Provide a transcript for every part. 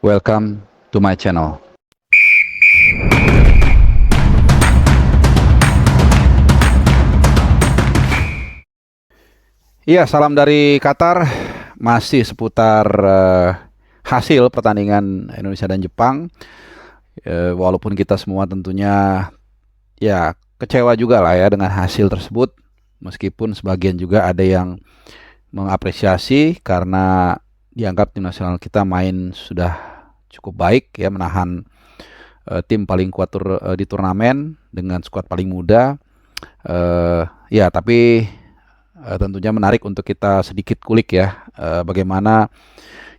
Welcome to my channel. Iya, salam dari Qatar. Masih seputar hasil pertandingan Indonesia dan Jepang. Walaupun kita semua tentunya ya kecewa juga lah ya dengan hasil tersebut. Meskipun sebagian juga ada yang mengapresiasi karena dianggap tim nasional kita main sudah cukup baik ya, menahan tim paling kuat di turnamen dengan skuad paling muda. Ya, tapi tentunya menarik untuk kita sedikit kulik ya, bagaimana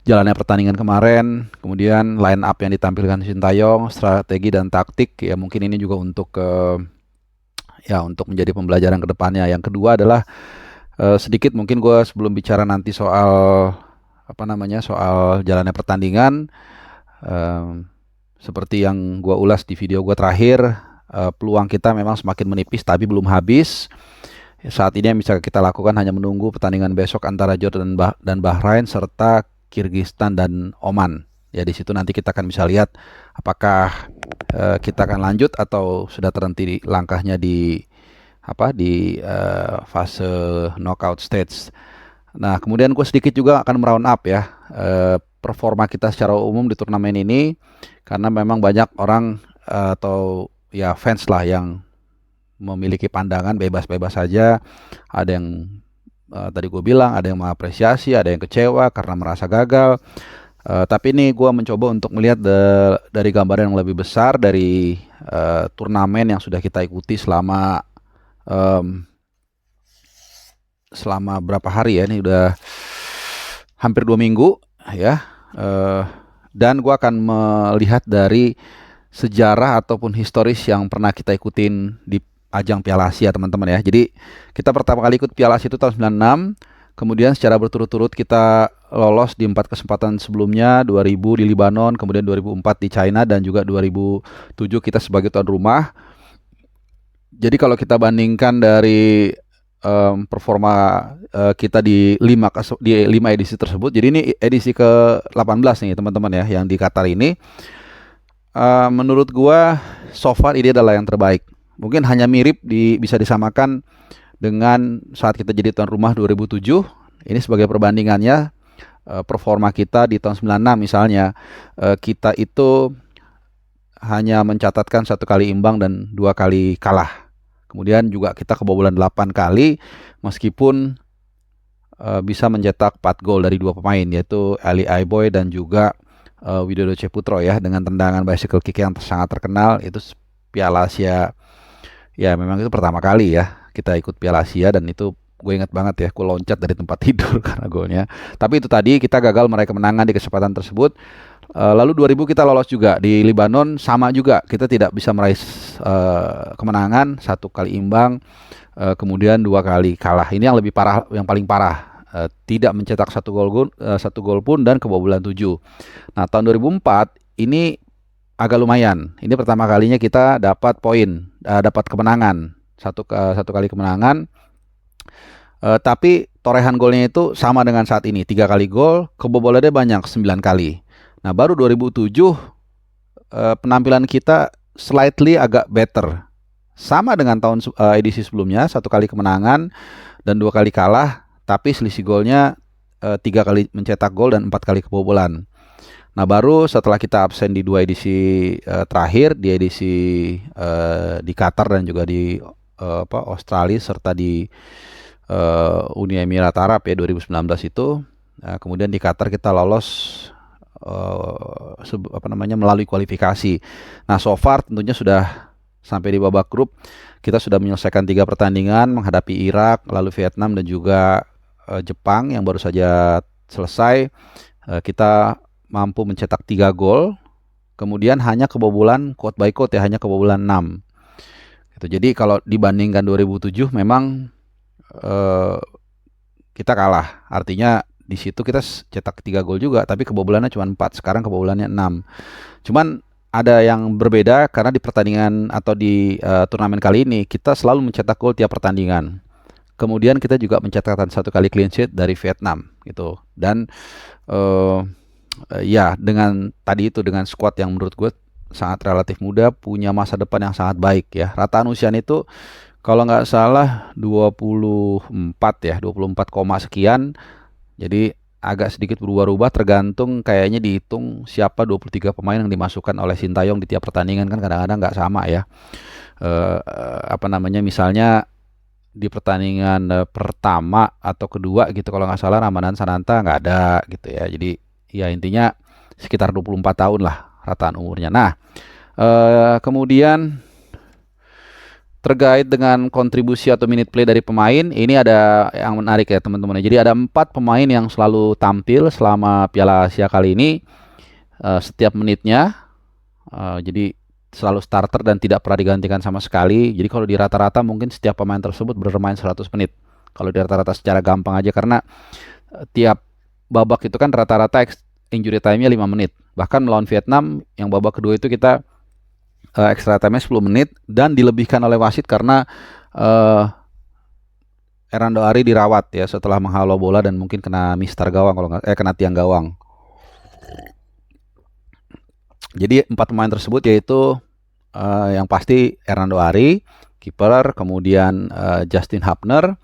jalannya pertandingan kemarin, kemudian line up yang ditampilkan Sintayong, strategi dan taktik ya, mungkin ini juga untuk ya untuk menjadi pembelajaran ke depannya. Yang kedua adalah sedikit mungkin gue sebelum bicara nanti soal soal jalannya pertandingan, seperti yang gue ulas di video gue terakhir, peluang kita memang semakin menipis tapi belum habis. Saat ini yang bisa kita lakukan hanya menunggu pertandingan besok antara Jordan dan Bahrain serta Kirgistan dan Oman. Ya, di situ nanti kita akan bisa lihat apakah kita akan lanjut atau sudah terhenti langkahnya di fase knockout stage. Nah, kemudian gue sedikit juga akan meround up ya performa kita secara umum di turnamen ini, karena memang banyak orang atau ya fans lah yang memiliki pandangan bebas-bebas saja. Ada yang tadi gue bilang, ada yang mengapresiasi, ada yang kecewa karena merasa gagal. Tapi ini gue mencoba untuk melihat dari gambaran yang lebih besar dari turnamen yang sudah kita ikuti selama berapa hari ya, ini udah hampir 2 minggu ya. Dan gue akan melihat dari sejarah ataupun historis yang pernah kita ikutin di ajang Piala Asia, teman-teman ya. Jadi kita pertama kali ikut Piala Asia itu tahun 96, kemudian secara berturut-turut kita lolos di 4 kesempatan sebelumnya, 2000 di Libanon, kemudian 2004 di China, dan juga 2007 kita sebagai tuan rumah. Jadi kalau kita bandingkan dari performa kita di 5 edisi tersebut, jadi ini edisi ke-18 nih teman-teman ya, yang di Qatar ini, menurut gua so far ini adalah yang terbaik. Mungkin hanya mirip bisa disamakan dengan saat kita jadi tuan rumah 2007. Ini sebagai perbandingannya, performa kita di tahun 96 misalnya, kita itu hanya mencatatkan 1 kali imbang dan 2 kali kalah. Kemudian juga kita kebobolan 8 kali meskipun bisa mencetak 4 gol dari 2 pemain, yaitu Ali Aiboy dan juga Widodo Ceputro ya, dengan tendangan bicycle kick yang sangat terkenal. Itu Piala Asia ya, memang itu pertama kali ya kita ikut Piala Asia, dan itu gue ingat banget ya, gue loncat dari tempat tidur karena golnya. Tapi itu tadi kita gagal meraih kemenangan di kesempatan tersebut. Lalu 2000 kita lolos juga di Libanon, sama juga kita tidak bisa meraih kemenangan, 1 kali imbang, kemudian 2 kali kalah. Ini yang lebih parah, yang paling parah, tidak mencetak 1 gol pun dan kebobolan 7. Nah, tahun 2004 ini agak lumayan. Ini pertama kalinya kita dapat poin, dapat kemenangan, satu kali kemenangan. Tapi torehan golnya itu sama dengan saat ini, 3 kali gol, kebobolannya banyak, 9 kali. Nah, baru 2007 penampilan kita slightly agak better, sama dengan tahun edisi sebelumnya, 1 kali kemenangan dan 2 kali kalah, tapi selisih golnya 3 kali mencetak gol dan 4 kali kebobolan. Nah, baru setelah kita absen di 2 edisi terakhir, di edisi di Qatar dan juga di Australia serta di Uni Emirat Arab ya, 2019 itu. Kemudian di Qatar kita lolos melalui kualifikasi. Nah, so far tentunya sudah sampai di babak grup. Kita sudah menyelesaikan 3 pertandingan menghadapi Irak, lalu Vietnam dan juga Jepang yang baru saja selesai. Kita mampu mencetak 3 gol, kemudian hanya kebobolan quote by quote ya, hanya kebobolan 6. Gitu. Jadi kalau dibandingkan 2007 memang kita kalah. Artinya di situ kita cetak 3 gol juga, tapi kebobolannya cuma 4. Sekarang kebobolannya 6. Cuman ada yang berbeda karena di pertandingan atau di turnamen kali ini kita selalu mencetak gol tiap pertandingan. Kemudian kita juga mencatatkan 1 kali clean sheet dari Vietnam gitu. Dan Ya dengan tadi itu dengan squad yang menurut gue sangat relatif muda, punya masa depan yang sangat baik ya. Rataan usianya itu kalau nggak salah 24 ya, 24 koma sekian. Jadi agak sedikit berubah-ubah tergantung kayaknya dihitung siapa 23 pemain yang dimasukkan oleh Sintayong di tiap pertandingan kan kadang-kadang nggak sama ya. Apa namanya misalnya di pertandingan pertama atau kedua gitu kalau nggak salah Ramadan Sananta nggak ada gitu ya. Jadi ya intinya sekitar 24 tahun lah rataan umurnya. Nah, kemudian terkait dengan kontribusi atau minute play dari pemain, ini ada yang menarik ya teman-teman. Jadi ada 4 pemain yang selalu tampil selama Piala Asia kali ini setiap menitnya. Jadi selalu starter dan tidak pernah digantikan sama sekali. Jadi kalau di rata-rata mungkin setiap pemain tersebut bermain 100 menit. Kalau di rata-rata secara gampang aja karena tiap babak itu kan rata-rata injury time-nya 5 menit. Bahkan melawan Vietnam yang babak kedua itu kita extra time-nya 10 menit dan dilebihkan oleh wasit karena Hernando Ari dirawat ya setelah menghalau bola dan mungkin kena mistar gawang kalau kena tiang gawang. Jadi 4 pemain tersebut yaitu yang pasti Hernando Ari, kiper, kemudian Justin Hapner.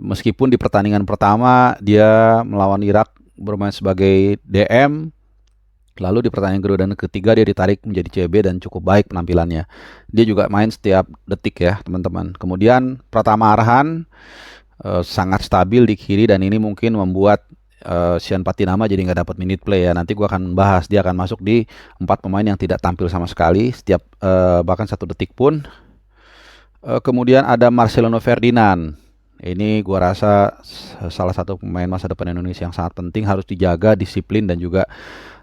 Meskipun di pertandingan pertama dia melawan Irak bermain sebagai DM, lalu di pertandingan kedua dan ketiga dia ditarik menjadi CB dan cukup baik penampilannya. Dia juga main setiap detik ya teman-teman. Kemudian Pratama Arhan sangat stabil di kiri dan ini mungkin membuat Sian Patinama jadi nggak dapat minute play ya. Nanti gue akan bahas dia akan masuk di 4 pemain yang tidak tampil sama sekali setiap bahkan 1 detik pun. Kemudian ada Marcelino Ferdinand. Ini gue rasa salah satu pemain masa depan Indonesia yang sangat penting, harus dijaga disiplin dan juga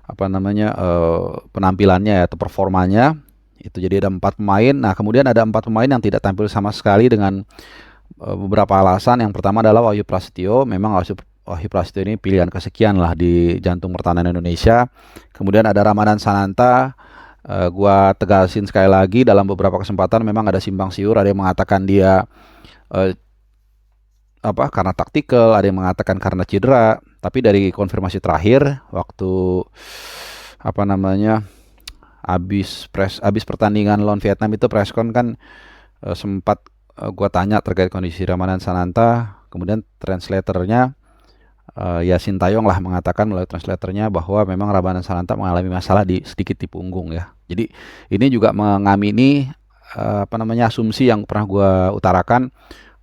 apa namanya penampilannya atau performanya. Itu jadi ada 4 pemain. Nah kemudian ada 4 pemain yang tidak tampil sama sekali dengan beberapa alasan. Yang pertama adalah Wahyu Prasetyo. Memang Wahyu Prasetyo ini pilihan kesekian lah di jantung pertahanan Indonesia. Kemudian ada Ramadan Sananta. Gua tegasin sekali lagi, dalam beberapa kesempatan memang ada simpang siur. Ada yang mengatakan dia karena taktikal, ada yang mengatakan karena cedera. Tapi dari konfirmasi terakhir waktu habis pertandingan lawan Vietnam itu preskon kan sempat gua tanya terkait kondisi Ramadan Sananta. Kemudian translatornya ya Sintayong lah mengatakan melalui translatornya bahwa memang Ramadan Sananta mengalami masalah sedikit di punggung ya. Jadi ini juga mengamini asumsi yang pernah gua utarakan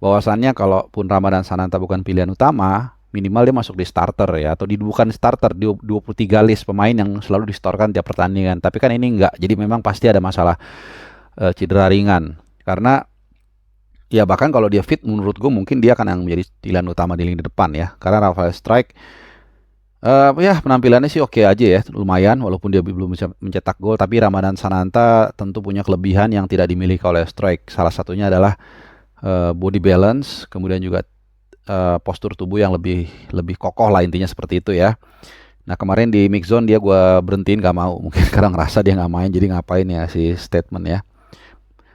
bahwasannya kalaupun Ramadan Sananta bukan pilihan utama, minimal dia masuk di starter ya, atau bukan starter di 23 list pemain yang selalu distorkan tiap pertandingan. Tapi kan ini enggak, jadi memang pasti ada masalah cedera ringan. Karena ya bahkan kalau dia fit menurut gue mungkin dia akan yang menjadi pilihan utama di lini depan ya. Karena Rafael Strike ya penampilannya sih oke aja ya, lumayan walaupun dia belum bisa mencetak gol. Tapi Ramadan Sananta tentu punya kelebihan yang tidak dimiliki oleh Strike. Salah satunya adalah body balance, kemudian juga postur tubuh yang lebih kokoh lah, intinya seperti itu ya. Nah kemarin di mix zone dia gue berhentiin, gak mau, mungkin karena ngerasa dia gak main, jadi ngapain ya si statement ya.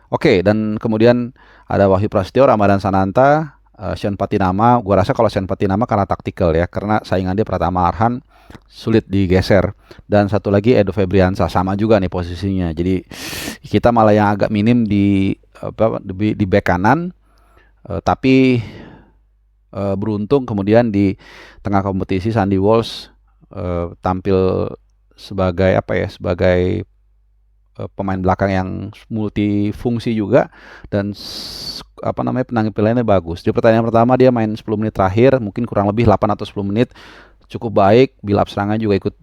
Oke, dan kemudian ada Wahyu Prasetyo, Ramadan Sananta, Sian Patinama. Gue rasa kalau Sian Patinama karena taktikal ya, karena saingan dia Pratama Arhan sulit digeser. Dan satu lagi Edo Febriansa, sama juga nih posisinya. Jadi kita malah yang agak minim di back kanan. Tapi beruntung kemudian di tengah kompetisi Sandy Walsh tampil sebagai sebagai pemain belakang yang multifungsi juga, dan penampilannya bagus. Di pertandingan pertama dia main 10 menit terakhir, mungkin kurang lebih 8 atau 10 menit cukup baik. Build up serangan juga ikut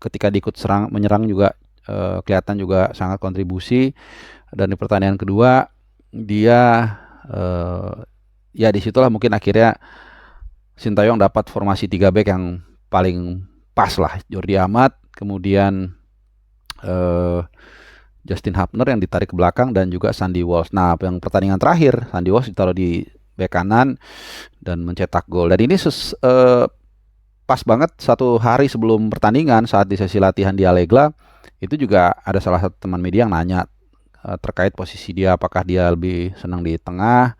ketika diikut menyerang juga kelihatan juga sangat kontribusi. Dan di pertandingan kedua dia ya disitulah mungkin akhirnya Sintayong dapat formasi 3 back yang paling pas lah. Jordi Amat, kemudian Justin Hapner yang ditarik ke belakang, dan juga Sandy Walsh. Nah yang pertandingan terakhir Sandy Walsh ditaruh di back kanan dan mencetak gol. Dan ini pas banget 1 hari sebelum pertandingan saat di sesi latihan di Allegla. Itu juga ada salah satu teman media yang nanya terkait posisi dia, apakah dia lebih senang di tengah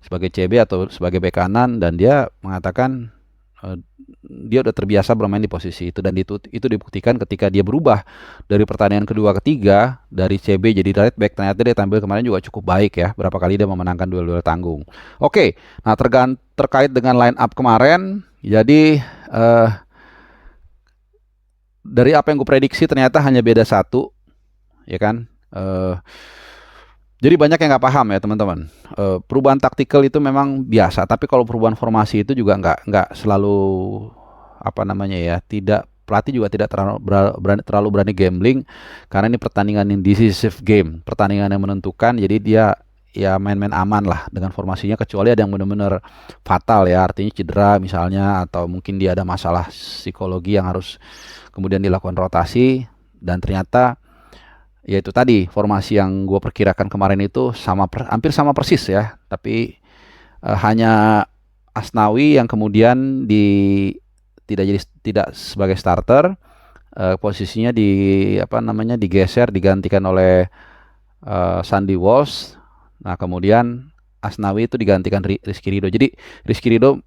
sebagai CB atau sebagai bek kanan, dan dia mengatakan Eh, dia udah terbiasa bermain di posisi itu, dan itu dibuktikan ketika dia berubah dari pertandingan kedua ketiga dari CB jadi right back. Ternyata dia tampil kemarin juga cukup baik ya, berapa kali dia memenangkan duel-duel tanggung. Oke, nah terkait dengan line up kemarin, jadi dari apa yang gue prediksi ternyata hanya beda satu, ya kan. Jadi banyak yang nggak paham ya teman-teman. Perubahan taktikal itu memang biasa, tapi kalau perubahan formasi itu juga nggak selalu apa namanya ya, tidak, pelatih juga tidak terlalu berani gambling, karena ini pertandingan yang decisive game, pertandingan yang menentukan. Jadi dia ya main-main aman lah dengan formasinya, kecuali ada yang benar-benar fatal ya, artinya cedera misalnya, atau mungkin dia ada masalah psikologi yang harus kemudian dilakukan rotasi. Dan ternyata ya itu tadi, formasi yang gue perkirakan kemarin itu hampir sama persis ya, tapi hanya Asnawi yang kemudian tidak sebagai starter, posisinya digeser, digantikan oleh Sandy Walsh. Nah kemudian Asnawi itu digantikan Rizky Ridho. Jadi Rizky Ridho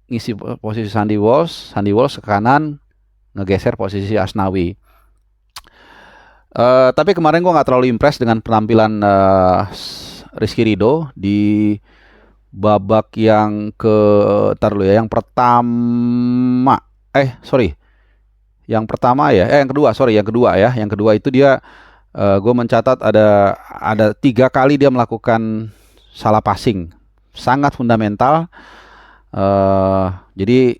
ngisi posisi Sandy Walsh ke kanan, ngegeser posisi Asnawi. Tapi kemarin gue nggak terlalu impress dengan penampilan Rizky Ridho di babak yang yang kedua itu dia, gue mencatat ada 3 kali dia melakukan salah passing sangat fundamental. Jadi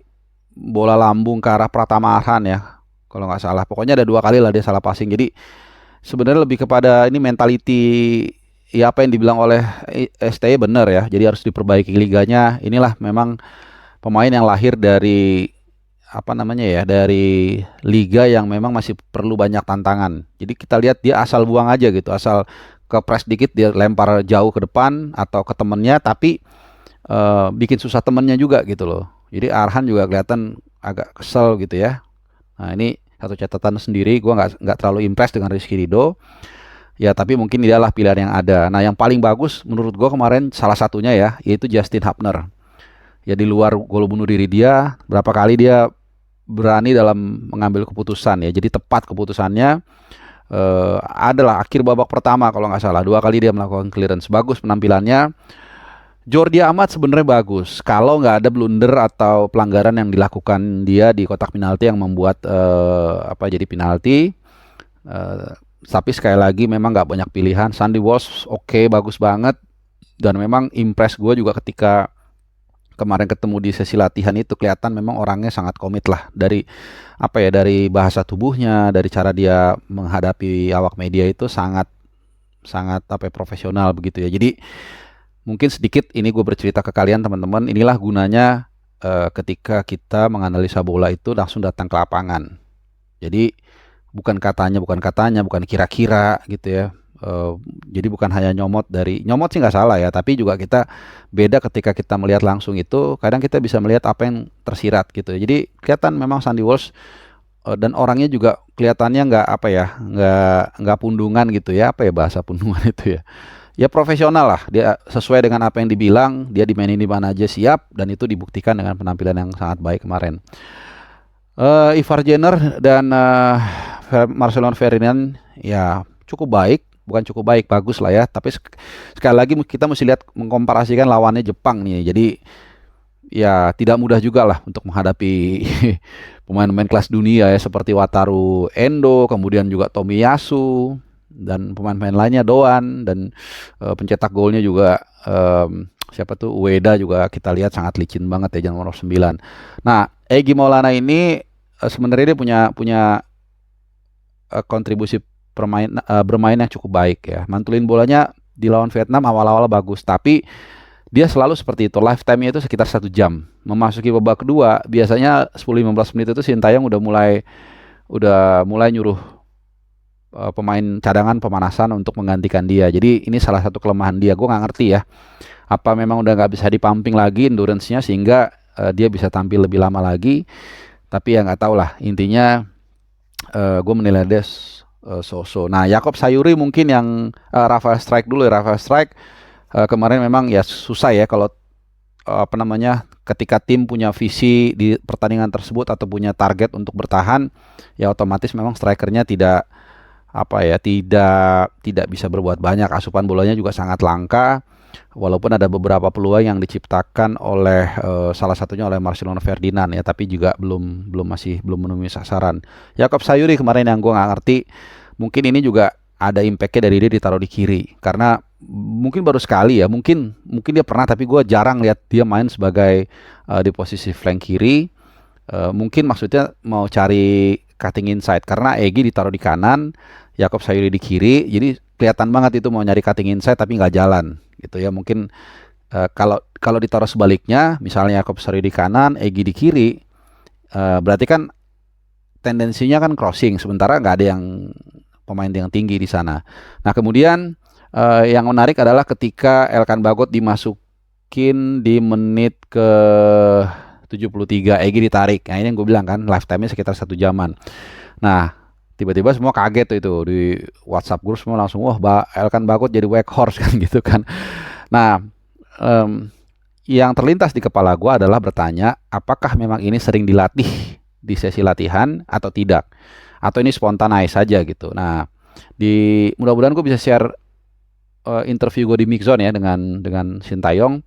bola lambung ke arah Pratama Arhan ya kalau nggak salah, pokoknya ada 2 kali lah dia salah passing. Jadi sebenarnya lebih kepada ini mentality ya, apa yang dibilang oleh STY benar ya, jadi harus diperbaiki liganya. Inilah memang pemain yang lahir dari dari liga yang memang masih perlu banyak tantangan. Jadi kita lihat dia asal buang aja gitu, asal ke press dikit dia lempar jauh ke depan atau ke temennya, tapi bikin susah temennya juga gitu loh. Jadi Arhan juga kelihatan agak kesel gitu ya. Nah ini satu catatan sendiri, gue nggak terlalu impress dengan Rizky Ridho ya, tapi mungkin dia adalah pilihan yang ada. Nah yang paling bagus menurut gue kemarin salah satunya ya, yaitu Justin Hubner ya. Di luar gol bunuh diri dia, berapa kali dia berani dalam mengambil keputusan ya, jadi tepat keputusannya. Adalah akhir babak pertama kalau nggak salah, 2 kali dia melakukan clearance, bagus penampilannya. Jordi Amat sebenarnya bagus kalau nggak ada blunder atau pelanggaran yang dilakukan dia di kotak penalti yang membuat jadi penalti. Tapi sekali lagi memang nggak banyak pilihan. Sandy Walsh oke, bagus banget, dan memang impress gue juga ketika kemarin ketemu di sesi latihan itu, kelihatan memang orangnya sangat komit lah, dari dari bahasa tubuhnya, dari cara dia menghadapi awak media itu sangat profesional begitu ya. Jadi mungkin sedikit ini gue bercerita ke kalian teman-teman, inilah gunanya ketika kita menganalisa bola itu langsung datang ke lapangan. Jadi bukan kira-kira gitu ya. Jadi bukan hanya nyomot sih nggak salah ya, tapi juga kita beda ketika kita melihat langsung itu, kadang kita bisa melihat apa yang tersirat gitu. Jadi kelihatan memang Sandy Walsh dan orangnya juga kelihatannya nggak pundungan gitu ya, bahasa pundungan itu ya. Ya profesional lah, dia sesuai dengan apa yang dibilang, dia dimainin di mana aja siap, dan itu dibuktikan dengan penampilan yang sangat baik kemarin. Ivar Jenner dan Marcelo Ferdinand ya bukan cukup baik, bagus lah ya. Tapi sekali lagi kita mesti lihat, mengkomparasikan lawannya Jepang nih. Jadi ya tidak mudah juga lah untuk menghadapi pemain-pemain kelas dunia ya, seperti Wataru Endo, kemudian juga Tomiyasu, dan pemain-pemain lainnya, Doan, dan pencetak golnya juga siapa tuh, Ueda juga kita lihat sangat licin banget ya, nomor 9. Nah, Egy Maulana ini sebenarnya dia punya kontribusi bermain yang cukup baik ya. Mantulin bolanya di lawan Vietnam awal-awal bagus, tapi dia selalu seperti itu, lifetime-nya itu sekitar 1 jam. Memasuki babak kedua biasanya 10-15 menit itu Sintayong udah mulai nyuruh pemain cadangan pemanasan untuk menggantikan dia. Jadi ini salah satu kelemahan dia. Gue nggak ngerti ya, apa memang udah nggak bisa dipumping lagi endurance-nya sehingga dia bisa tampil lebih lama lagi. Tapi ya nggak tahu lah, intinya gue menilai dia so-so. Nah, Yakob Sayuri mungkin yang Rafael Strike dulu ya. Rafael Strike kemarin memang ya susah ya kalau apa namanya, ketika tim punya visi di pertandingan tersebut atau punya target untuk bertahan, ya otomatis memang strikernya tidak apa ya, tidak bisa berbuat banyak. Asupan bolanya juga sangat langka. Walaupun ada beberapa peluang yang diciptakan oleh salah satunya oleh Marcelino Ferdinand ya, tapi juga belum menemui sasaran. Yakob Sayuri kemarin yang gue nggak ngerti, mungkin ini juga ada impactnya dari dia ditaruh di kiri karena mungkin baru sekali ya, mungkin dia pernah, tapi gue jarang lihat dia main sebagai di posisi flank kiri. Mungkin maksudnya mau cari cutting inside karena Egy ditaruh di kanan, Yakob Sayuri di kiri, jadi kelihatan banget itu mau nyari cutting inside tapi nggak jalan gitu ya. Mungkin kalau ditaruh sebaliknya, misalnya Yakob Sayuri di kanan, Egy di kiri, berarti kan tendensinya kan crossing, sementara nggak ada yang pemain yang tinggi di sana. Nah kemudian yang menarik adalah ketika Elkan Bagot dimasukin di menit ke 73, Egy ditarik. Nah ini yang gue bilang kan, lifetime-nya sekitar 1 jaman. Nah tiba-tiba semua kaget tuh itu di WhatsApp grup, semua langsung wah Elkan Bagot jadi workhorse kan gitu kan. Nah yang terlintas di kepala gue adalah bertanya, apakah memang ini sering dilatih di sesi latihan atau tidak, atau ini spontanize saja gitu. Nah mudah-mudahan gue bisa share interview gue di Mixzone ya dengan Sintayong.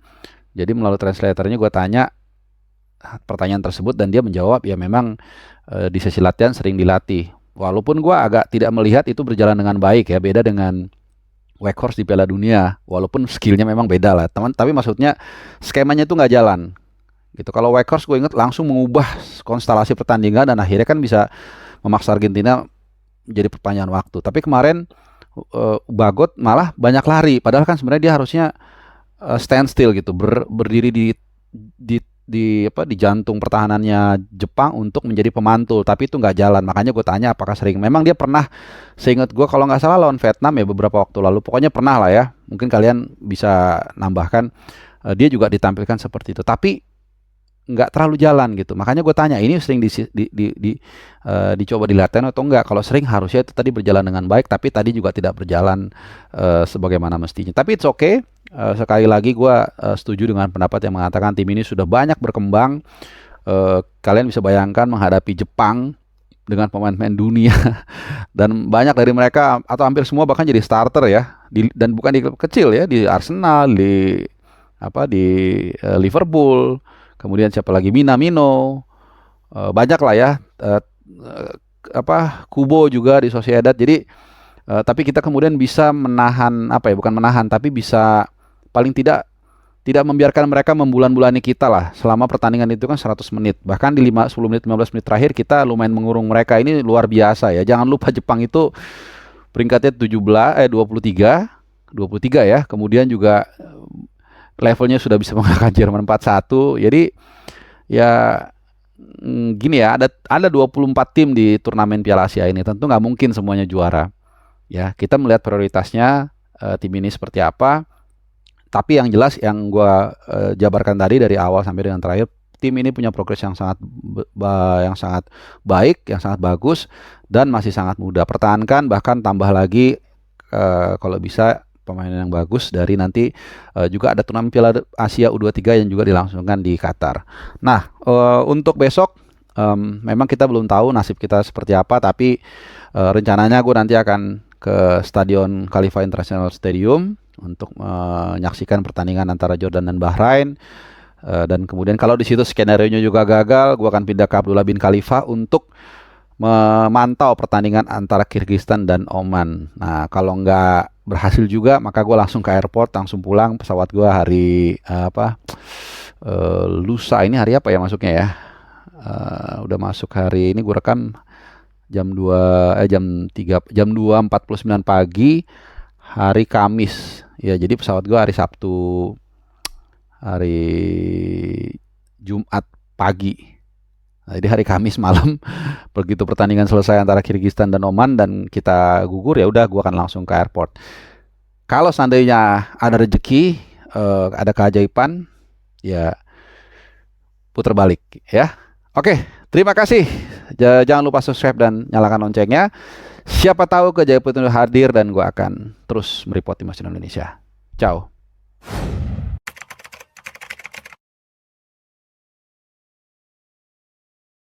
Jadi melalui translatornya gue tanya pertanyaan tersebut dan dia menjawab ya memang di sesi latihan sering dilatih. Walaupun gue agak tidak melihat itu berjalan dengan baik ya, beda dengan Weghorst di Piala Dunia. Walaupun skillnya memang beda lah teman, tapi maksudnya skemanya itu nggak jalan gitu. Kalau Weghorst gue ingat langsung mengubah konstelasi pertandingan dan akhirnya kan bisa memaksa Argentina menjadi perpanjangan waktu. Tapi kemarin Bagot malah banyak lari, padahal kan sebenarnya dia harusnya stand still gitu, berdiri di jantung pertahanannya Jepang untuk menjadi pemantul, tapi itu nggak jalan. Makanya gue tanya apakah sering. Memang dia pernah, seingat gue kalau nggak salah lawan Vietnam ya beberapa waktu lalu, pokoknya pernah lah ya, mungkin kalian bisa nambahkan, dia juga ditampilkan seperti itu, tapi nggak terlalu jalan gitu. Makanya gue tanya, ini sering dicoba dilatih atau enggak. Kalau sering harusnya itu tadi berjalan dengan baik, tapi tadi juga tidak berjalan sebagaimana mestinya. Tapi it's okay. Sekali lagi gue setuju dengan pendapat yang mengatakan tim ini sudah banyak berkembang. Kalian bisa bayangkan menghadapi Jepang dengan pemain-pemain dunia dan banyak dari mereka atau hampir semua bahkan jadi starter ya, dan bukan di klub kecil ya, di Arsenal, di Liverpool, kemudian siapa lagi, Minamino, banyak lah ya, Kubo juga di Sociedad. Jadi tapi kita kemudian bisa menahan, bukan menahan, tapi bisa paling tidak membiarkan mereka membulan-bulani kita lah. Selama pertandingan itu kan 100 menit. Bahkan di 10 menit, 15 menit terakhir kita lumayan mengurung mereka. Ini luar biasa ya. Jangan lupa Jepang itu peringkatnya 23 ya. Kemudian juga levelnya sudah bisa mengalahkan Jerman 4-1. Jadi ya gini ya, ada 24 tim di turnamen Piala Asia ini. Tentu nggak mungkin semuanya juara. Ya, kita melihat prioritasnya tim ini seperti apa. Tapi yang jelas yang gue jabarkan tadi dari awal sampai dengan terakhir, tim ini punya progres yang sangat baik, yang sangat bagus, dan masih sangat mudah. Pertahankan, bahkan tambah lagi kalau bisa pemain yang bagus dari nanti. Juga ada turnamen Piala Asia U23 yang juga dilangsungkan di Qatar. Nah, untuk besok memang kita belum tahu nasib kita seperti apa, tapi rencananya gue nanti akan ke Stadion Khalifa International Stadium untuk menyaksikan pertandingan antara Jordan dan Bahrain. Dan kemudian kalau di situ skenario-nya juga gagal, gue akan pindah ke Abdullah bin Khalifa untuk memantau pertandingan antara Kyrgyzstan dan Oman. Nah, kalau nggak berhasil juga, maka gue langsung ke airport, langsung pulang. Pesawat gue hari lusa, ini hari apa ya masuknya ya? Udah masuk hari ini, gue rekam jam 2:49 pagi hari Kamis. Ya, jadi pesawat gue hari Sabtu, hari Jumat pagi. Nah, jadi hari Kamis malam begitu pertandingan selesai antara Kyrgyzstan dan Oman dan kita gugur, ya udah gue akan langsung ke airport. Kalau seandainya ada rezeki, ada keajaiban, ya putar balik ya. Oke, terima kasih. Jangan lupa subscribe dan nyalakan loncengnya. Siapa tahu keajaiban itu hadir dan gue akan terus mereport Timnas Indonesia. Ciao.